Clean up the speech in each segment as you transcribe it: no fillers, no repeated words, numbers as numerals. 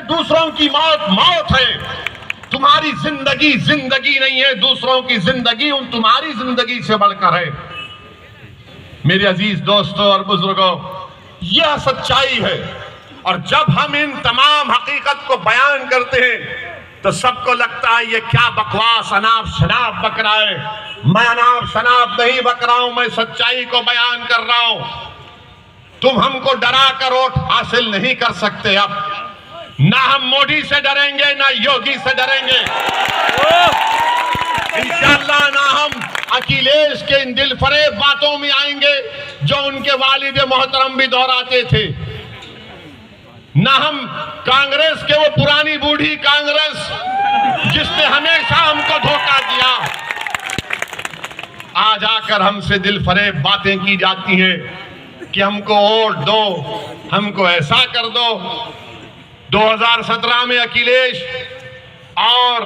दूसरों की मौत मौत है। तुम्हारी जिंदगी जिंदगी नहीं है, दूसरों की जिंदगी उन तुम्हारी जिंदगी से बढ़कर है। मेरे अजीज दोस्तों और बुजुर्गों, यह सच्चाई है। और जब हम इन तमाम हकीकत को बयान करते हैं तो सबको लगता है ये क्या बकवास अनाप शनाप बक रहा है। मैं अनाप शनाप नहीं बक रहा हूं, मैं सच्चाई को बयान कर रहा हूं। तुम हमको डरा कर वोट हासिल नहीं कर सकते। अब ना हम मोदी से डरेंगे ना योगी से डरेंगे, इंशाअल्लाह ना हम अखिलेश के इन दिलफरेब बातों में आएंगे जो उनके वालिद मोहतरम भी दोहराते थे, ना हम कांग्रेस के वो पुरानी बूढ़ी कांग्रेस जिसने हमेशा हमको धोखा दिया। आज आकर हमसे दिलफरेब बातें की जाती हैं कि हमको वोट दो, हमको ऐसा कर दो। 2017 में अखिलेश और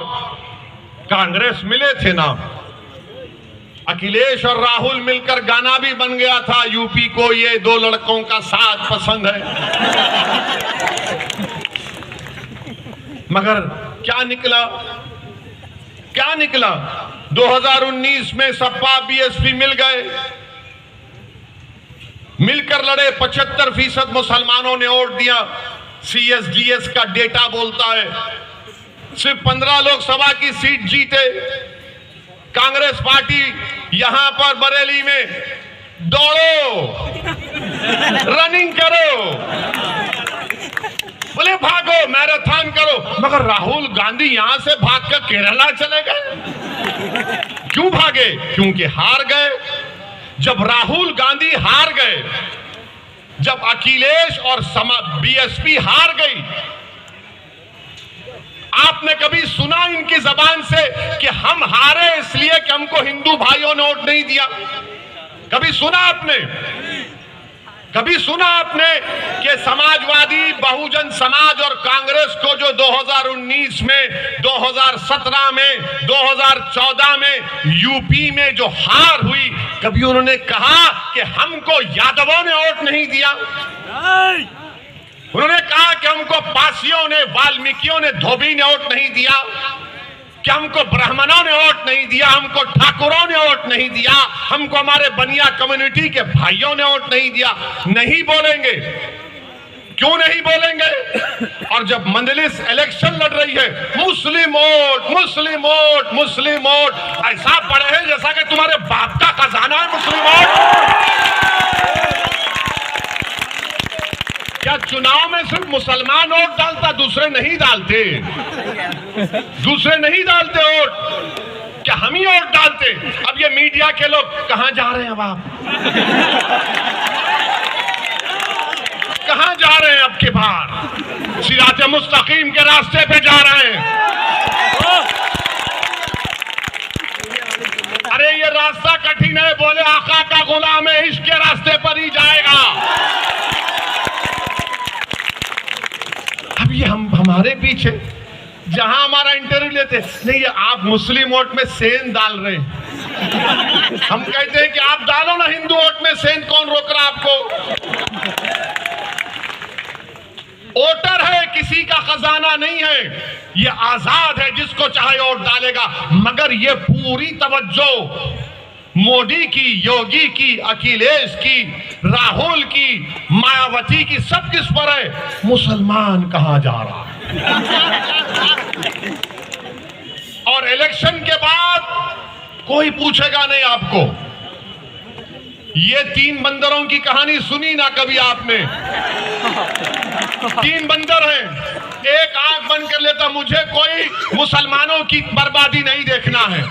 कांग्रेस मिले थे ना, अखिलेश और राहुल मिलकर गाना भी बन गया था, यूपी को ये दो लड़कों का साथ पसंद है। मगर क्या निकला, क्या निकला? 2019 में सपा बीएसपी मिल गए, मिलकर लड़े, 75% मुसलमानों ने वोट दिया। CSDS का डेटा बोलता है सिर्फ 15 लोकसभा की सीट जीते। कांग्रेस पार्टी यहां पर बरेली में दौड़ो, रनिंग करो, बोले भागो, मैराथन करो, मगर राहुल गांधी यहां से भागकर केरला चले गए। क्यों भागे? क्योंकि हार गए। जब राहुल गांधी हार गए, जब अखिलेश और बीएसपी हार गई, आपने कभी सुना इनकी जबान से कि हम हारे इसलिए कि हमको हिंदू भाइयों ने वोट नहीं दिया? कभी सुना आपने? कभी सुना आपने कि समाजवादी, बहुजन समाज और कांग्रेस को जो 2019 में, 2017 में, 2014 में यूपी में जो हार हुई, कभी उन्होंने कहा कि हमको यादवों ने वोट नहीं दिया? उन्होंने कहा कि हमको पासियों ने, वाल्मीकियों ने, धोबी ने वोट नहीं दिया, कि हमको ब्राह्मणों ने वोट नहीं दिया, हमको ठाकुरों ने वोट नहीं दिया, हमको हमारे बनिया कम्युनिटी के भाइयों ने वोट नहीं दिया? नहीं बोलेंगे। क्यों नहीं बोलेंगे? और जब मंजलिस इलेक्शन लड़ रही है, मुस्लिम वोट, मुस्लिम वोट, मुस्लिम वोट, ऐसा पड़े है जैसा कि तुम्हारे बाप का खजाना है मुस्लिम वोट। क्या चुनाव में सिर्फ मुसलमान वोट डालता, दूसरे नहीं डालते? दूसरे नहीं डालते वोट, क्या हम ही वोट डालते? अब ये मीडिया के लोग कहां जा रहे हैं? अब आप कहां जा रहे हैं? अब के बार सिराते मुस्तकीम के रास्ते पे जा रहे हैं। अरे ये रास्ता कठिन है, बोले आका का गुलाम है, इसके रास्ते पर ही जाएगा। अब ये हमारे पीछे, जहां हमारा इंटरव्यू लेते, नहीं ये आप मुस्लिम वोट में सेंध डाल रहे हैं, हम कहते हैं कि आप डालो ना हिंदू वोट में सेंध, कौन रोक रहा आपको? वोटर है, किसी का खजाना नहीं है, ये आजाद है, जिसको चाहे वोट डालेगा। मगर ये पूरी तवज्जो मोदी की, योगी की, अखिलेश की, राहुल की, मायावती की, सब किस पर है? मुसलमान कहां जा रहा है? और इलेक्शन के बाद कोई पूछेगा नहीं आपको। ये 3 बंदरों की कहानी सुनी ना कभी आपने? 3 बंदर हैं, एक आंख बंद कर लेता, मुझे कोई मुसलमानों की बर्बादी नहीं देखना है।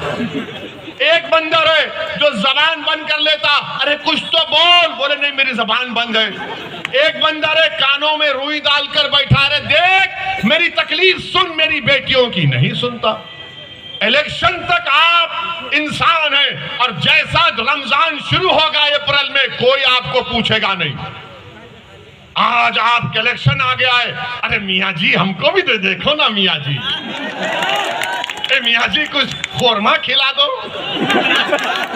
एक बंदर है जो जबान बंद कर लेता, अरे कुछ तो बोल, बोले नहीं मेरी जबान बंद है। एक बंदर है कानों में रुई डालकर बैठा, रहे देख मेरी तकलीफ सुन, मेरी बेटियों की नहीं सुनता। इलेक्शन तक आप इंसान हैं, और जैसा रमजान शुरू होगा अप्रैल में, कोई आपको पूछेगा नहीं। आज आपके इलेक्शन आ गया है, अरे मियाँ जी हमको भी दे देखो ना मियाँ जी, मियाँ जी कुछ खोरमा खिला दो,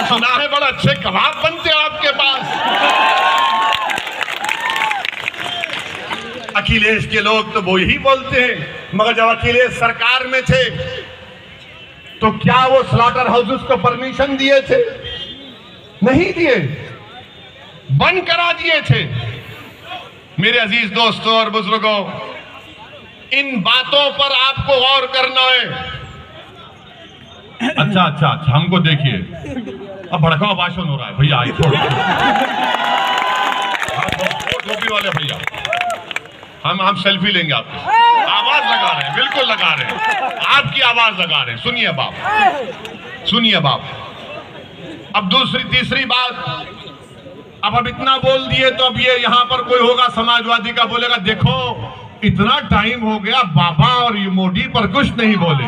सुना है बड़ा अच्छे कबाब बनते हैं आपके पास। अखिलेश के लोग तो वो यही बोलते हैं, मगर जब अखिलेश सरकार में थे तो क्या वो स्लॉटर हाउसेस को परमिशन दिए थे? नहीं दिए, बंद करा दिए थे। मेरे अजीज दोस्तों और बुजुर्गों, इन बातों पर आपको गौर करना है। अच्छा, हमको देखिए, अब भड़काऊ भाषण हो रहा है भैया, टोपी वाले भैया, हम सेल्फी लेंगे आपके। आवाज लगा रहे हैं, बिल्कुल लगा रहे हैं, आपकी आवाज लगा रहे हैं। सुनिए बाप, सुनिए बाप। अब दूसरी तीसरी बात, अब इतना बोल दिए तो अब ये यहाँ पर कोई होगा समाजवादी का, बोलेगा देखो इतना टाइम हो गया, बाबा और ये मोदी पर कुछ नहीं बोले।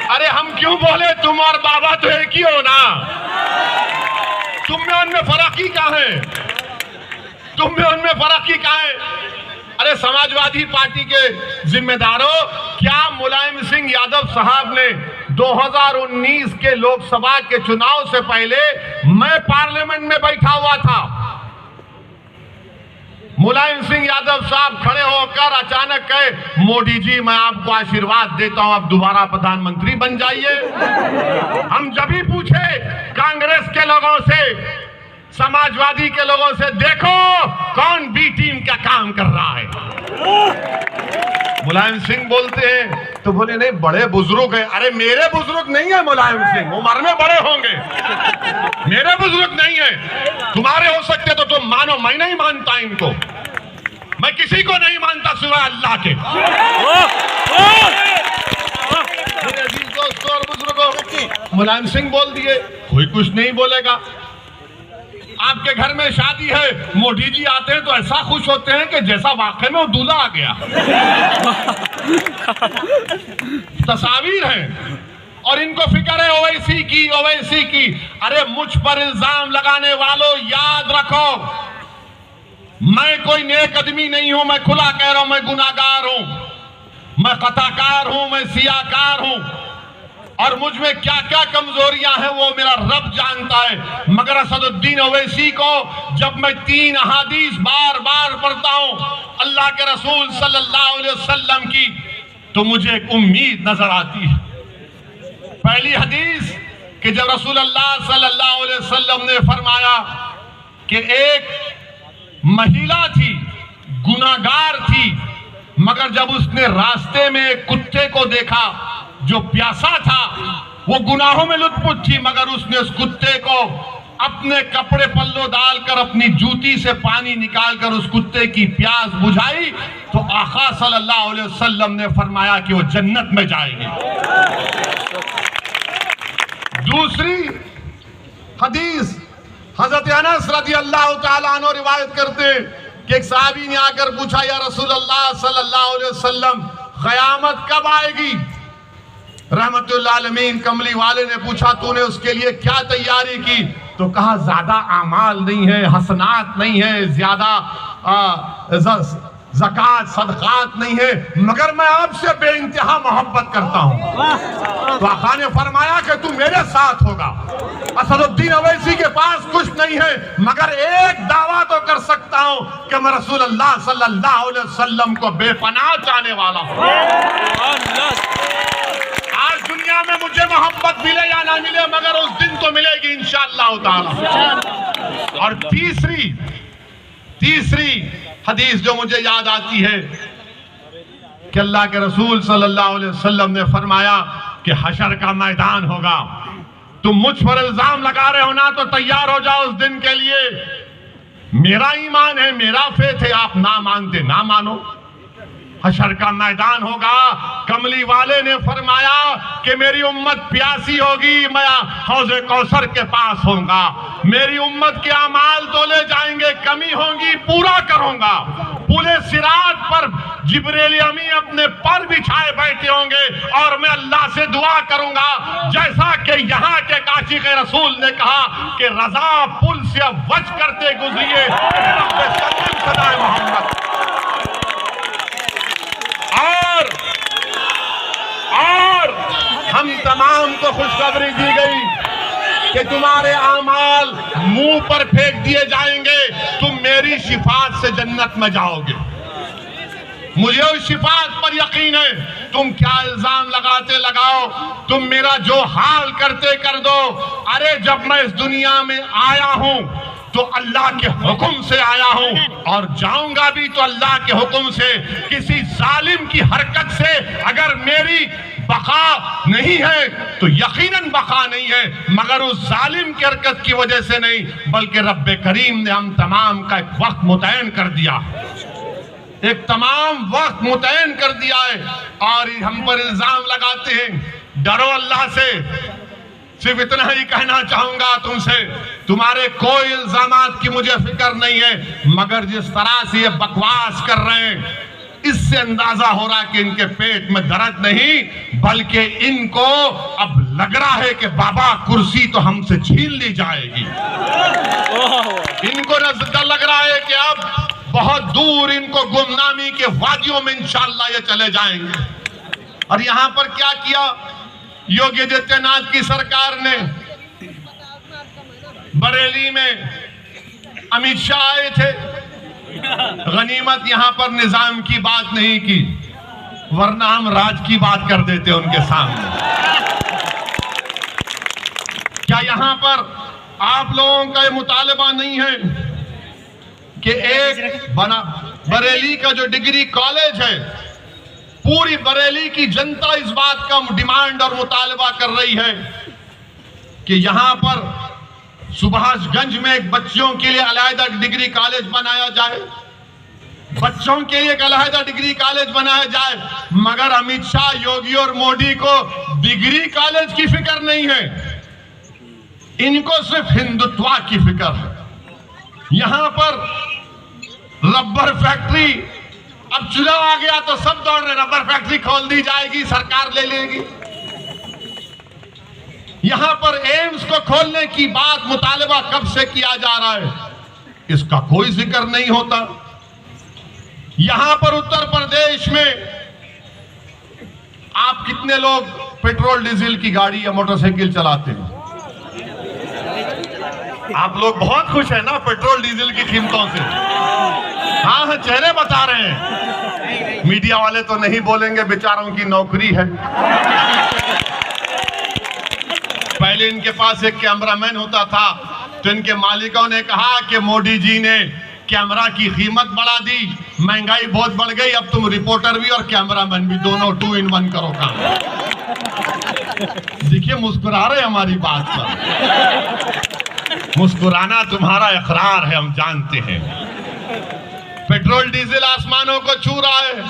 अरे हम क्यों बोले? तुम और बाबा तो एक ही हो ना, तुम में उनमें फर्क ही क्या है? तुम में उनमें फर्क ही क्या है? अरे समाजवादी पार्टी के जिम्मेदारों, क्या मुलायम सिंह यादव साहब ने 2019 के लोकसभा के चुनाव से पहले, मैं पार्लियामेंट में बैठा हुआ था, मुलायम सिंह यादव साहब खड़े होकर अचानक कहे मोदी जी मैं आपको आशीर्वाद देता हूं, आप दोबारा प्रधानमंत्री बन जाइए। हम जब भी पूछे कांग्रेस के लोगों से, समाजवादी के लोगों से, देखो कौन बी टीम का काम कर रहा है, मुलायम सिंह बोलते हैं तो बोले नहीं बड़े बुजुर्ग है। अरे मेरे बुजुर्ग नहीं है मुलायम सिंह, उम्र में बड़े होंगे, मेरे बुजुर्ग नहीं है। तुम्हारे हो सकते तो तुम मानो, मैं नहीं मानता इनको, मैं किसी को नहीं मानता सिवाय अल्लाह के। मेरे अजीज दोस्तों और बुजुर्गों, मुलायम सिंह बोल दिए, कोई कुछ नहीं बोलेगा। आपके घर में शादी है, मोदी जी आते हैं तो ऐसा खुश होते हैं कि जैसा वाकई में वो दूल्हा आ गया। तस्वीर है, और इनको फिक्र है ओवैसी की, ओवैसी की। अरे मुझ पर इल्जाम लगाने वालों, याद रखो मैं कोई नेक आदमी नहीं हूं, मैं खुला कह रहा हूं, मैं गुनाहगार हूं, मैं खताकार हूं, मैं सियाकार हूं, और मुझ में क्या क्या कमजोरियां हैं वो मेरा रब जानता है। मगर असदुद्दीन ओवैसी को जब मैं 3 अहादीस बार बार पढ़ता हूं अल्लाह के रसूल सल्लल्लाहु अलैहि वसल्लम की, तो मुझे एक उम्मीद नजर आती है। पहली हदीस कि जब रसूल अल्लाह सल्लल्लाहु अलैहि वसल्लम ने फरमाया कि एक महिला थी, गुनाहगार थी, मगर जब उसने रास्ते में एक कुत्ते को देखा जो प्यासा था, वो गुनाहों में लुत्फुत थी, मगर उसने उस कुत्ते को अपने कपड़े पल्लो डालकर अपनी जूती से पानी निकालकर उस कुत्ते की प्यास बुझाई, तो आका सल्लल्लाहु अलैहि वसल्लम ने फरमाया कि वो जन्नत में जाएगी। दूसरी हदीस हजरत अनस रज़ियल्लाहु ताला अन्हु रिवायत करते हैं कि एक सहाबी ने आकर पूछा, या रसूल अल्लाह सल्लल्लाहु अलैहि वसल्लम क़यामत कब आएगी? रहमतुल्लाह अलमीन कमली वाले ने पूछा, तूने उसके लिए क्या तैयारी की? तो कहा ज्यादा आमाल नहीं है, हसनात नहीं है, ज्यादा ज़कात सदकात नहीं है, मगर मैं आपसे बेइंतहा मोहब्बत करता हूँ। तो आका ने फरमाया कि तू मेरे साथ होगा। असदुद्दीन ओवैसी के पास कुछ नहीं है, मगर एक दावा तो कर सकता हूँ कि मैं रसूल अल्लाह सल्लल्लाहु अलैहि वसल्लम को बेपनाह चाहने वाला हूँ। आज दुनिया में मुझे मोहब्बत मिले या ना मिले, मगर उस दिन तो मिलेगी इंशाअल्लाह ताला। और तीसरी हदीस जो मुझे याद आती है कि अल्लाह के रसूल सल्लल्लाहु अलैहि वसल्लम ने फरमाया कि हशर का मैदान होगा, तुम मुझ पर इल्जाम लगा रहे हो ना, तो तैयार हो जाओ उस दिन के लिए। मेरा ईमान है, मेरा फेथ है, आप ना मानते ना मानो। हशर का मैदान होगा, कमली वाले ने फरमाया कि मेरी उम्मत प्यासी होगी, मैं हौज़े कौसर के पास होऊंगा, मेरी उम्मत के अमाल तोले जाएंगे, कमी होगी पूरा करूंगा। पूरे सिरात पर जिब्रील अमी अपने पर बिछाए बैठे होंगे और मैं अल्लाह से दुआ करूंगा, जैसा कि यहाँ के काशिक़ रसूल ने कहा कि रजा पुल से वज करते गुजरिए सदाए मोहम्मद। और हम तमाम को खुशखबरी दी गई कि तुम्हारे आमाल मुंह पर फेंक दिए जाएंगे, तुम मेरी मेरी शिफात से जन्नत में जाओगे। मुझे उस शिफात पर यकीन है। तुम क्या इल्जाम लगाते लगाओ, तुम मेरा जो हाल करते कर दो। अरे जब मैं इस दुनिया में आया हूं तो अल्लाह के हुक्म से आया हूं और जाऊंगा भी तो अल्लाह के हुक्म से। किसी जालिम की हरकत से अगर मेरी बका नहीं है तो यकीनन बका नहीं है, मगर उस जालिम की हरकत की वजह से नहीं, बल्कि रब्बे करीम ने हम तमाम का एक वक्त मुतय्यन कर दिया, एक तमाम वक्त मुतय्यन कर दिया है। और हम पर इल्जाम लगाते हैं। डरो अल्लाह से। सिर्फ इतना ही कहना चाहूंगा तुमसे, तुम्हारे कोई इल्जामात की मुझे फिक्र नहीं है, मगर जिस तरह से ये बकवास कर रहे हैं इससे अंदाजा हो रहा है कि इनके पेट में दर्द नहीं, बल्कि इनको अब लग रहा है कि बाबा कुर्सी तो हमसे छीन ली जाएगी। इनको नजर लग रहा है कि अब बहुत दूर इनको गुमनामी के वादियों में इंशाअल्लाह ये चले जाएंगे। और यहां पर क्या किया योगी आदित्यनाथ की सरकार ने? बरेली में अमित शाह आए थे, गनीमत यहां पर निजाम की बात नहीं की, वरना हम राज की बात कर देते उनके सामने। क्या यहां पर आप लोगों का ये मुतालबा नहीं है कि एक बना बरेली का जो डिग्री कॉलेज है, पूरी बरेली की जनता इस बात का डिमांड और मुतालबा कर रही है कि यहां पर सुभाषगंज में एक बच्चों के लिए अलहदा डिग्री कॉलेज बनाया जाए, बच्चों के लिए एक अलहदा डिग्री कॉलेज बनाया जाए। मगर अमित शाह, योगी और मोदी को डिग्री कॉलेज की फिक्र नहीं है, इनको सिर्फ हिंदुत्व की फिक्र है। यहां पर रबर फैक्ट्री, अब चुनाव आ गया तो सब दौड़ रहे, रबर फैक्ट्री खोल दी जाएगी, सरकार ले लेगी। यहां पर एम्स को खोलने की बात मुतालबा कब से किया जा रहा है, इसका कोई जिक्र नहीं होता। यहां पर उत्तर प्रदेश में आप कितने लोग पेट्रोल डीजल की गाड़ी या मोटरसाइकिल चलाते हैं? आप लोग बहुत खुश हैं ना पेट्रोल डीजल की कीमतों से? हाँ हाँ, चेहरे बता रहे हैं। मीडिया वाले तो नहीं बोलेंगे, बेचारों की नौकरी है। पहले इनके पास एक कैमरामैन होता था तो इनके मालिकों ने कहा कि मोदी जी ने कैमरा की कीमत बढ़ा दी, महंगाई बहुत बढ़ गई, अब तुम रिपोर्टर भी और कैमरामैन भी, दोनों 2 in 1 करो काम। देखिए मुस्कुरा रहे हमारी बात पर। मुस्कुराना तुम्हारा इकरार है, हम जानते हैं। पेट्रोल डीजल आसमानों को छू रहा है,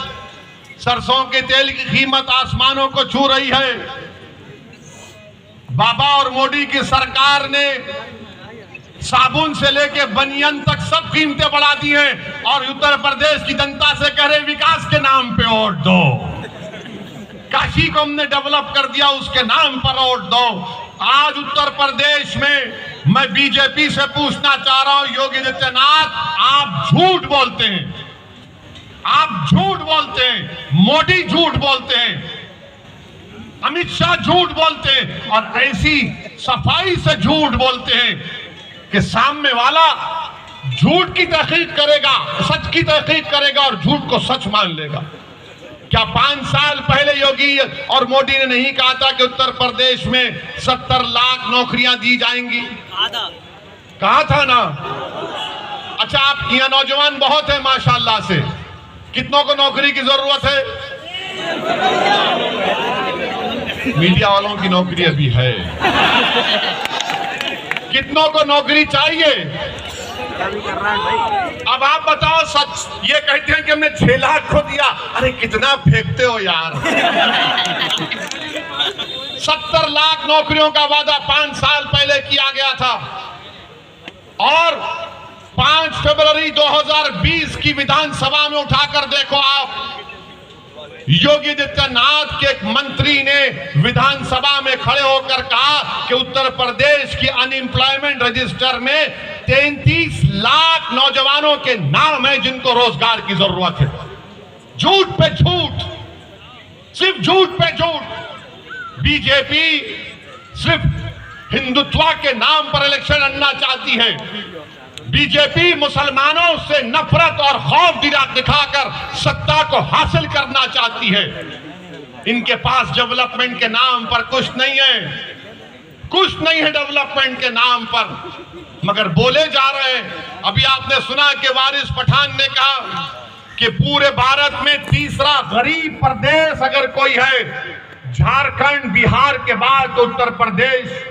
सरसों के तेल की कीमत आसमानों को छू रही है। बाबा और मोदी की सरकार ने साबुन से लेके बनियन तक सब कीमतें बढ़ा दी हैं और उत्तर प्रदेश की जनता से कह रहे विकास के नाम पे वोट दो। काशी को हमने डेवलप कर दिया, उसके नाम पर वोट दो। आज उत्तर प्रदेश में मैं बीजेपी से पूछना चाह रहा हूं, योगी आदित्यनाथ आप झूठ बोलते हैं, आप झूठ बोलते हैं, मोदी झूठ बोलते हैं, अमित शाह झूठ बोलते हैं और ऐसी सफाई से झूठ बोलते हैं कि सामने वाला झूठ की तहकीक करेगा, सच की तहकीक करेगा और झूठ को सच मान लेगा। क्या 5 साल पहले योगी और मोदी ने नहीं कहा था कि उत्तर प्रदेश में 70 लाख नौकरियां दी जाएंगी? कहा था ना। अच्छा, आप यहाँ नौजवान बहुत है माशाल्लाह से, कितनों को नौकरी की जरूरत है? मीडिया वालों की नौकरी अभी है। कितनों को नौकरी चाहिए? अब आप बताओ सच। ये कहते हैं कि हमने 6 लाख को दिया। अरे कितना फेंकते हो यार। 70 लाख नौकरियों का वादा 5 साल पहले किया गया था और 5 फरवरी 2020 की विधानसभा में उठाकर देखो आप, योगी आदित्यनाथ के एक मंत्री ने विधानसभा में खड़े होकर कहा कि उत्तर प्रदेश की अनएम्प्लॉयमेंट रजिस्टर में 33 लाख नौजवानों के नाम है जिनको रोजगार की जरूरत है। झूठ पे झूठ, सिर्फ झूठ पे झूठ। बीजेपी सिर्फ हिंदुत्व के नाम पर इलेक्शन लड़ना चाहती है। बीजेपी मुसलमानों से नफरत और खौफ दिखाकर सत्ता को हासिल करना चाहती है। इनके पास डेवलपमेंट के नाम पर कुछ नहीं है, कुछ नहीं है डेवलपमेंट के नाम पर, मगर बोले जा रहे हैं। अभी आपने सुना कि वारिस पठान ने कहा कि पूरे भारत में तीसरा गरीब प्रदेश अगर कोई है, झारखंड बिहार के बाद उत्तर प्रदेश